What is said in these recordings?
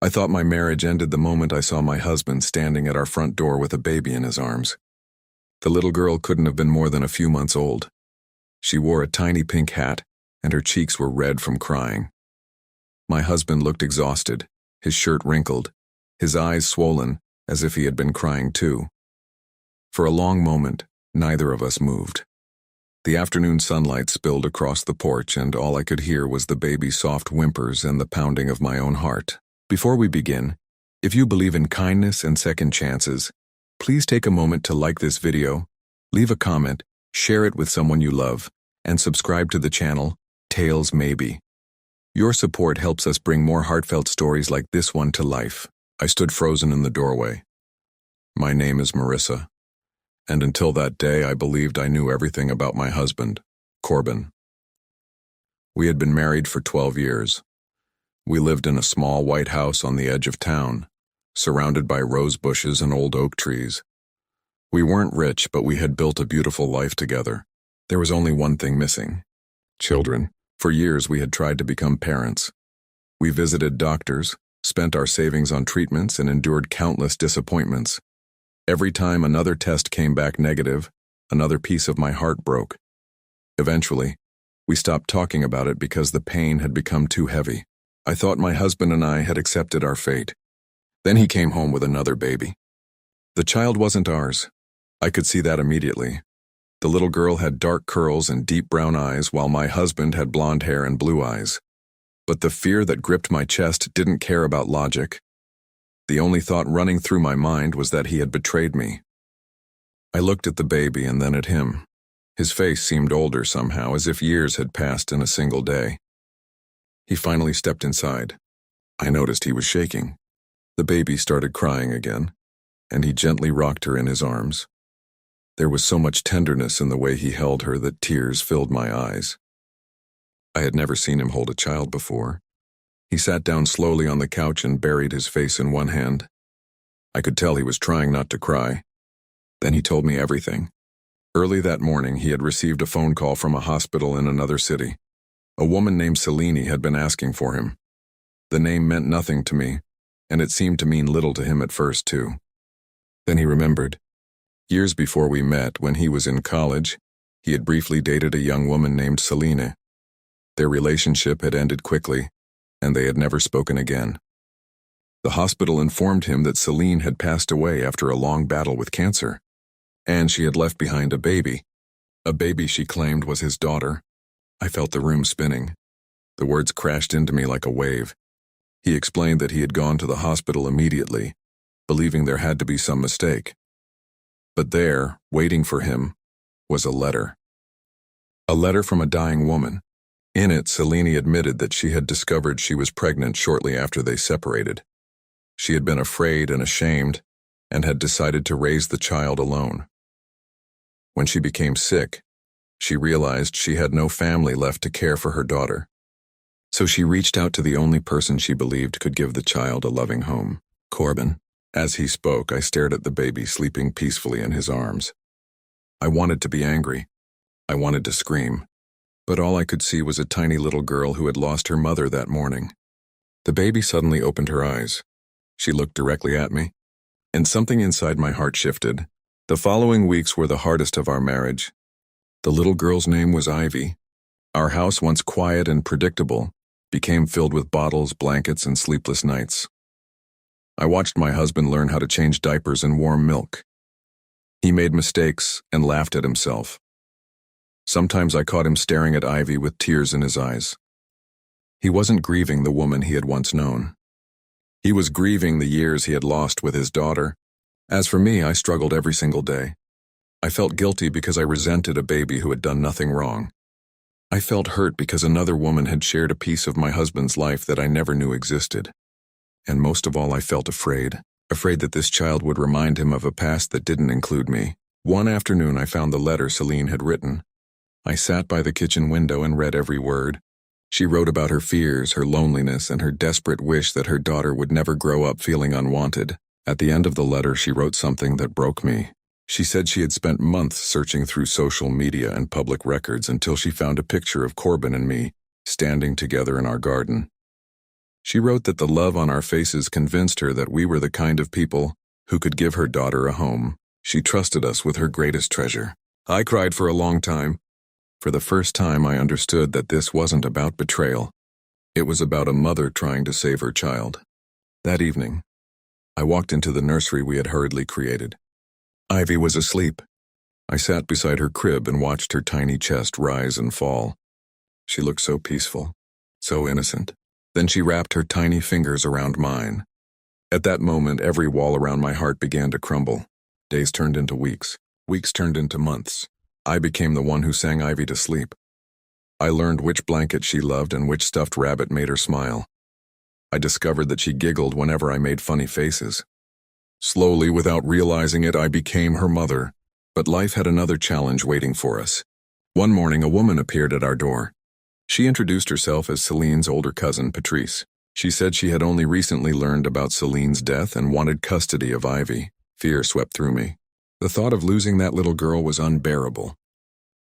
I thought my marriage ended the moment I saw my husband standing at our front door with a baby in his arms. The little girl couldn't have been more than a few months old. She wore a tiny pink hat, and her cheeks were red from crying. My husband looked exhausted, his shirt wrinkled, his eyes swollen, as if he had been crying too. For a long moment, neither of us moved. The afternoon sunlight spilled across the porch, and all I could hear was the baby's soft whimpers and the pounding of my own heart. Before we begin, if you believe in kindness and second chances, please take a moment to like this video, leave a comment, share it with someone you love, and subscribe to the channel, Tales Maybe. Your support helps us bring more heartfelt stories like this one to life. I stood frozen in the doorway. My name is Marissa, and until that day I believed I knew everything about my husband, Corbin. We had been married for 12 years. We lived in a small white house on the edge of town, surrounded by rose bushes and old oak trees. We weren't rich, but we had built a beautiful life together. There was only one thing missing: children. For years we had tried to become parents. We visited doctors, spent our savings on treatments, and endured countless disappointments. Every time another test came back negative, another piece of my heart broke. Eventually, we stopped talking about it because the pain had become too heavy. I thought my husband and I had accepted our fate. Then he came home with another baby. The child wasn't ours. I could see that immediately. The little girl had dark curls and deep brown eyes, while my husband had blonde hair and blue eyes. But the fear that gripped my chest didn't care about logic. The only thought running through my mind was that he had betrayed me. I looked at the baby and then at him. His face seemed older somehow, as if years had passed in a single day. He finally stepped inside. I noticed he was shaking. The baby started crying again, and he gently rocked her in his arms. There was so much tenderness in the way he held her that tears filled my eyes. I had never seen him hold a child before. He sat down slowly on the couch and buried his face in one hand. I could tell he was trying not to cry. Then he told me everything. Early that morning, he had received a phone call from a hospital in another city. A woman named Selene had been asking for him. The name meant nothing to me, and it seemed to mean little to him at first, too. Then he remembered. Years before we met, when he was in college, he had briefly dated a young woman named Selene. Their relationship had ended quickly, and they had never spoken again. The hospital informed him that Selene had passed away after a long battle with cancer, and she had left behind a baby she claimed was his daughter. I felt the room spinning. The words crashed into me like a wave. He explained that he had gone to the hospital immediately, believing there had to be some mistake. But there, waiting for him, was a letter. A letter from a dying woman. In it, Selene admitted that she had discovered she was pregnant shortly after they separated. She had been afraid and ashamed, and had decided to raise the child alone. When she became sick, she realized she had no family left to care for her daughter. So she reached out to the only person she believed could give the child a loving home, Corbin. As he spoke, I stared at the baby sleeping peacefully in his arms. I wanted to be angry. I wanted to scream. But all I could see was a tiny little girl who had lost her mother that morning. The baby suddenly opened her eyes. She looked directly at me, and something inside my heart shifted. The following weeks were the hardest of our marriage. The little girl's name was Ivy. Our house, once quiet and predictable, became filled with bottles, blankets, and sleepless nights. I watched my husband learn how to change diapers and warm milk. He made mistakes and laughed at himself. Sometimes I caught him staring at Ivy with tears in his eyes. He wasn't grieving the woman he had once known. He was grieving the years he had lost with his daughter. As for me, I struggled every single day. I felt guilty because I resented a baby who had done nothing wrong. I felt hurt because another woman had shared a piece of my husband's life that I never knew existed. And most of all, I felt afraid that this child would remind him of a past that didn't include me. One afternoon, I found the letter Selene had written. I sat by the kitchen window and read every word. She wrote about her fears, her loneliness, and her desperate wish that her daughter would never grow up feeling unwanted. At the end of the letter, she wrote something that broke me. She said she had spent months searching through social media and public records until she found a picture of Corbin and me standing together in our garden. She wrote that the love on our faces convinced her that we were the kind of people who could give her daughter a home. She trusted us with her greatest treasure. I cried for a long time. For the first time, I understood that this wasn't about betrayal. It was about a mother trying to save her child. That evening, I walked into the nursery we had hurriedly created. Ivy was asleep. I sat beside her crib and watched her tiny chest rise and fall. She looked so peaceful, so innocent. Then she wrapped her tiny fingers around mine. At that moment, every wall around my heart began to crumble. Days turned into weeks. Weeks turned into months. I became the one who sang Ivy to sleep. I learned which blanket she loved and which stuffed rabbit made her smile. I discovered that she giggled whenever I made funny faces. Slowly, without realizing it, I became her mother. But life had another challenge waiting for us. One morning, a woman appeared at our door. She introduced herself as Celine's older cousin, Patrice. She said she had only recently learned about Celine's death and wanted custody of Ivy. Fear swept through me. The thought of losing that little girl was unbearable.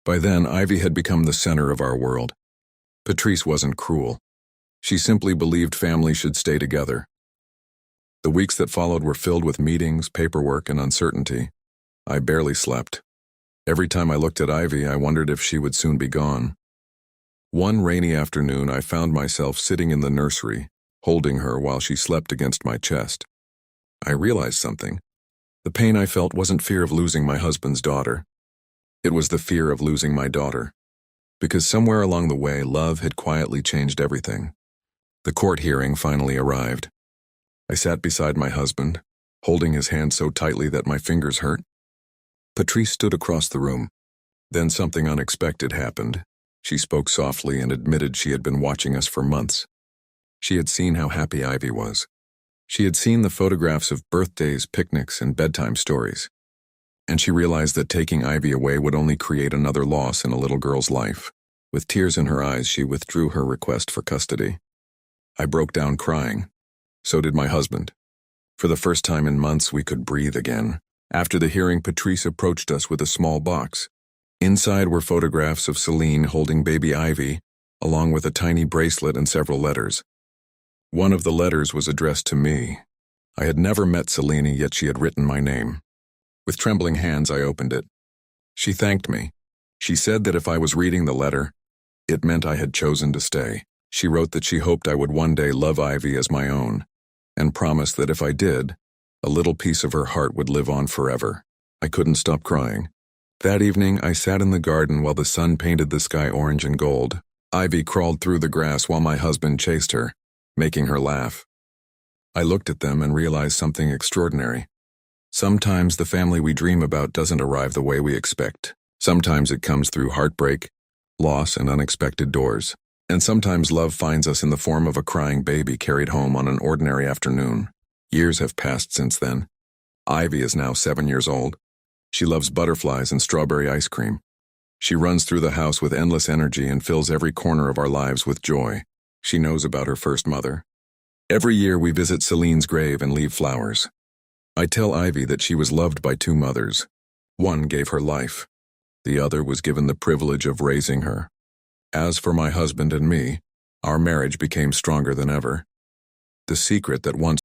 By then, Ivy had become the center of our world. Patrice wasn't cruel. She simply believed family should stay together. The weeks that followed were filled with meetings, paperwork, and uncertainty. I barely slept. Every time I looked at Ivy, I wondered if she would soon be gone. One rainy afternoon, I found myself sitting in the nursery, holding her while she slept against my chest. I realized something. The pain I felt wasn't fear of losing my husband's daughter. It was the fear of losing my daughter. Because somewhere along the way, love had quietly changed everything. The court hearing finally arrived. I sat beside my husband, holding his hand so tightly that my fingers hurt. Patrice stood across the room. Then something unexpected happened. She spoke softly and admitted she had been watching us for months. She had seen how happy Ivy was. She had seen the photographs of birthdays, picnics, and bedtime stories. And she realized that taking Ivy away would only create another loss in a little girl's life. With tears in her eyes, she withdrew her request for custody. I broke down crying. So did my husband. For the first time in months, we could breathe again. After the hearing, Patrice approached us with a small box. Inside were photographs of Celine holding baby Ivy, along with a tiny bracelet and several letters. One of the letters was addressed to me. I had never met Celine, yet she had written my name. With trembling hands, I opened it. She thanked me. She said that if I was reading the letter, it meant I had chosen to stay. She wrote that she hoped I would one day love Ivy as my own, and promised that if I did, a little piece of her heart would live on forever. I couldn't stop crying. That evening, I sat in the garden while the sun painted the sky orange and gold. Ivy crawled through the grass while my husband chased her, making her laugh. I looked at them and realized something extraordinary. Sometimes the family we dream about doesn't arrive the way we expect. Sometimes it comes through heartbreak, loss, and unexpected doors. And sometimes love finds us in the form of a crying baby carried home on an ordinary afternoon. Years have passed since then. Ivy is now 7 years old. She loves butterflies and strawberry ice cream. She runs through the house with endless energy and fills every corner of our lives with joy. She knows about her first mother. Every year we visit Celine's grave and leave flowers. I tell Ivy that she was loved by 2 mothers. One gave her life. The other was given the privilege of raising her. As for my husband and me, our marriage became stronger than ever. The secret that once